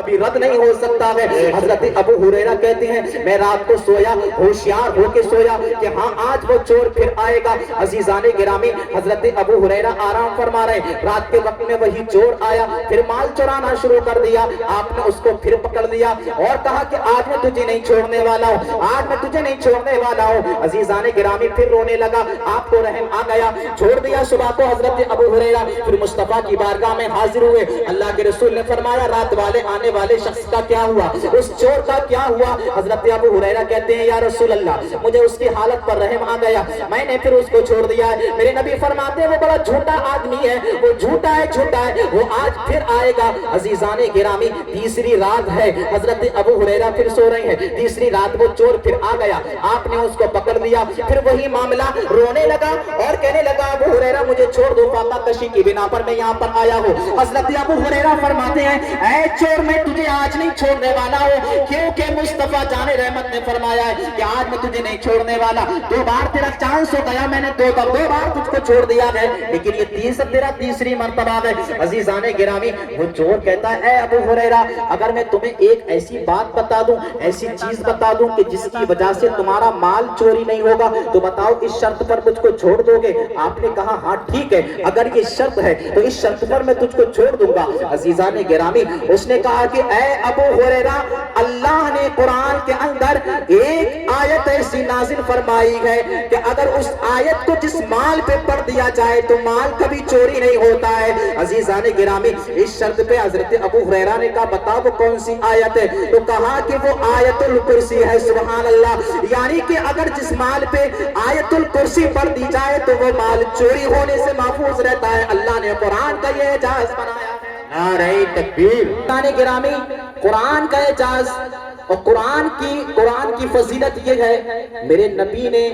कभी रद्द नहीं हो सकता है। हजरत अबू हुरैरा कहते हैं मैं रात को सोया, होशियार होके सोया कि हाँ आज वो चोर फिर आएगा। अजीजाने गिरामी, हजरत अबू हुरैरा आराम फरमा रहे, रात के वक्त में वही चोर आया, फिर माल चुराना शुरू कर दिया। आपने उसको फिर पकड़ लिया और कहा कि आज मैं तुझे नहीं छोड़ने वाला हूँ, आज मैं तुझे नहीं छोड़ने वाला हूँ। अजीजाने गिरामी फिर रोने लगा, आपको रहम आ गया, छोड़ दिया। सुबह को हजरत अबू हुरैरा फिर मुस्तफा की बारगाह में हाजिर हुए। अल्लाह के रसूल ने फरमाया रात वाले आने वाले शख्स का क्या हुआ, उस चोर का क्या हुआ। हजरत अबू हुरैरा कहते हैं या रसूल अल्लाह, मुझे उसकी हालत पर रहम आ गया, मैंने फिर उसको छोड़ दिया है। मेरे नबी फरमाते हैं वो बड़ा झूठा आदमी है, वो झूठा है, वो आज फिर आएगा। अजीजाने गिरामी, तीसरी रात है, हजरत अबू हुरैरा फिर सो रहे हैं, तीसरी रात वो चोर फिर आ गया, आपने उसको पकड़ लिया। फिर वही मामला, रोने लगा और कहने लगा अबू हुरैरा मुझे छोड़ दो, फाका कशी की बिना पर मैं यहाँ पर आया हूँ। हजरत अबू हुरैरा फरमाते हैं ऐ चोर मैं तुझे आज नहीं छोड़ने वाला हूँ, क्योंकि मुस्तफा जाने रहमत ने फरमाया है कि आज मैं तुझे नहीं छोड़ने वाला। 2 बार तेरा चांस हो गया, मैंने 2 बार तुझको छोड़ दिया है, लेकिन ये तेरा तीसरी मर्तबा है। अजीजाने गिरामी, वो चोर कहता है ऐ अबू हुरैरा अगर मैं तुम्हें एक ऐसी बात बता दूं, ऐसी चीज बता दूं कि जिसकी वजह से तुम्हारा माल चोरी नहीं होगा, तो बताओ इस शर्त पर मुझको छोड़ दोगे। आपने कहा हाँ ठीक है, अगर ये शर्त है तो इस शर्त पर मैं तुझको छोड़ दूंगा। अजीजाने गिरामी, उसने कहा कि ऐ अबू हुरैरा अल्लाह ने कुरान के अंदर एक आयत ऐसी नाजिल फरमाई है कि अगर उस आयत को जिस माल पे पढ़ दिया जाए तो माल कभी चोरी नहीं होता है। अजीजाने गिरामी, इस शर्त पे हजरत अबू हुरैरा ने कहा बताओ वो कौन सी आयत है, तो कहा कि वो आयतुल कुर्सी है। सुभान अल्लाह, यानी कि अगर जिस माल पे आयतुल कुर्सी पढ़ दी जाए तो वो माल चोरी होने से महफूज रहता है। अल्लाह ने कुरान का ये एजाज बनाया है। नारे तकबीर। ताने गिरामी, कुरान का एजाज और कुरान की फजीलत ये है, मेरे नबी ने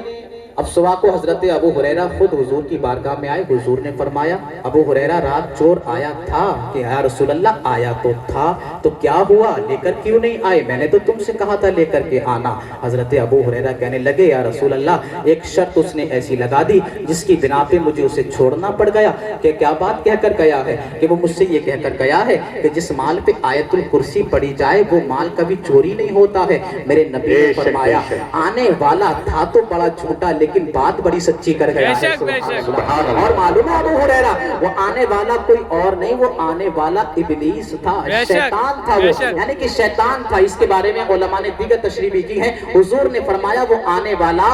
अब सुबह को हजरत अबू हुरैरा खुद हुजूर की बारगाह में आए। हुजूर ने फरमाया अबू हुरैरा रात चोर आया था कि या रसूल अल्लाह आया तो था, तो क्या हुआ, लेकर क्यों नहीं आए, मैंने तो तुमसे कहा था लेकर के आना। हजरत अबू हुरैरा कहने लगे या रसूल अल्लाह एक शर्त उसने ऐसी लगा दी जिसकी बिना पे मुझे उसे छोड़ना पड़ गया। कि क्या बात कहकर गया है, कि वो मुझसे ये कहकर गया है कि जिस माल पे आयतुल कुर्सी पढ़ी जाए वो माल कभी चोरी नहीं होता है। मेरे नबी ने फरमाया आने वाला था तो बड़ा झूठा, लेकिन बात बड़ी सच्ची कर गया है। और मालूम है अबू हुरैरा वो आने वाला कोई और नहीं, वो आने वाला इब्लीस था, शैतान था वो, यानी कि शैतान था। इसके बारे में उलमा ने दीगर तशरीह भी की है। हुजूर ने फरमाया वो आने वाला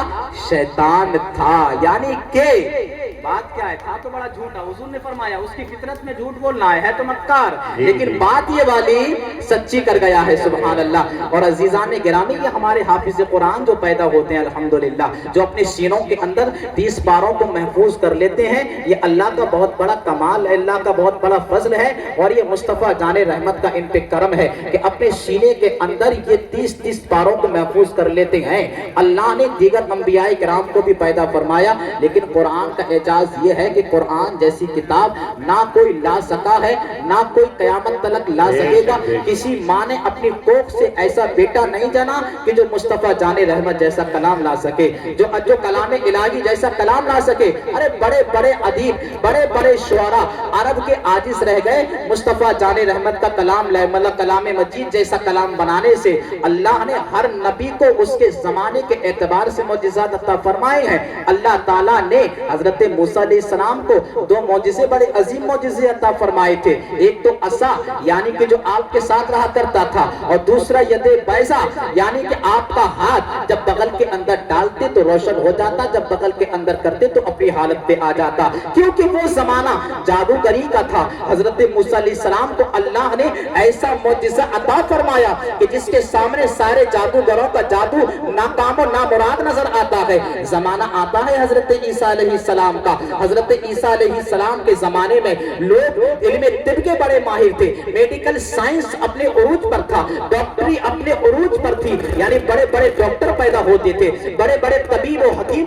शैतान था, यानी कि बात क्या है, था तो बड़ा झूठा। हुजूर ने फरमाया उसकी फितरत में झूठ बोलना है तो मक्कार, लेकिन बात ये वाली सच्ची कर गया है। सुभान अल्लाह। और अजीजान गिरामी, ये हमारे हाफिज कुरान जो पैदा होते हैं अल्हम्दुलिल्लाह, जो अपने सीनों के अंदर 30 पारों को महफूज कर लेते हैं, ये अल्लाह का बहुत बड़ा कमाल है, अल्लाह का बहुत बड़ा फजल है। और ये मुस्तफ़ा जाने रहमत का इन पे करम है कि अपने सीने के अंदर ये 30 पारों को महफूज कर लेते हैं। अल्लाह ने दीगर अंबिया किराम को भी पैदा फरमाया, लेकिन कुरान का एजाज ये है कि कुरान जैसी किताब ना कोई ला सका है, ना कोई कयामत तलक ला सकेगा। किसी माँ ने अपनी कोख से ऐसा बेटा नहीं जाना कि जो मुस्तफ़ा जाने रहमत जैसा कलाम ला सके, जो कलाम इलाही जैसा कलाम ला सके। अरे बड़े बड़े अदीब, बड़े बड़े शुआरा अरब के आजिज रह गए, मुस्तफ़ा जाने रहमत का कलाम कलाम मजीद जैसा कलाम बनाने से अल्लाह ने हर नबी को उसके जमाने के एतबार से मौजिज़ात अता फरमाए हैं। अल्लाह ताला ने हजरत मूसा अलैहिस्सलाम को 2 मौजिज़े, बड़े अजीम मौजिज़े अता फरमाए थे। एक तो असा यानी कि जो आपके साथ रहा करता था, और दूसरा यदे बैज़ा यानी कि आपका हाथ जब बगल के अंदर डालते तो रोशन हो जाता, जब बगल के अंदर करते तो अपनी हालत पे आ जाता, क्योंकि वो जमाना जादूगरी का था। हजरत मूसा अलैहिस्सलाम को अल्लाह ने ऐसा मौजिज़ा अता फरमाया कि जिसके सामने सारे जादूगरों का जादू नाकाम और नामुराद नजर आता है। जमाना आता है हजरत ईसा अलैहिस्सलाम का। हजरत ईसा अलैहिस्सलाम के जमाने में लोग इल्मे तिब के बड़े माहिर थे, मेडिकल साइंस अपने उरूज पर था, डॉक्टरी अपने उरूज पर थी, यानी बड़े बड़े डॉक्टर पैदा होते थे, बड़े बड़े तबीब और हकीम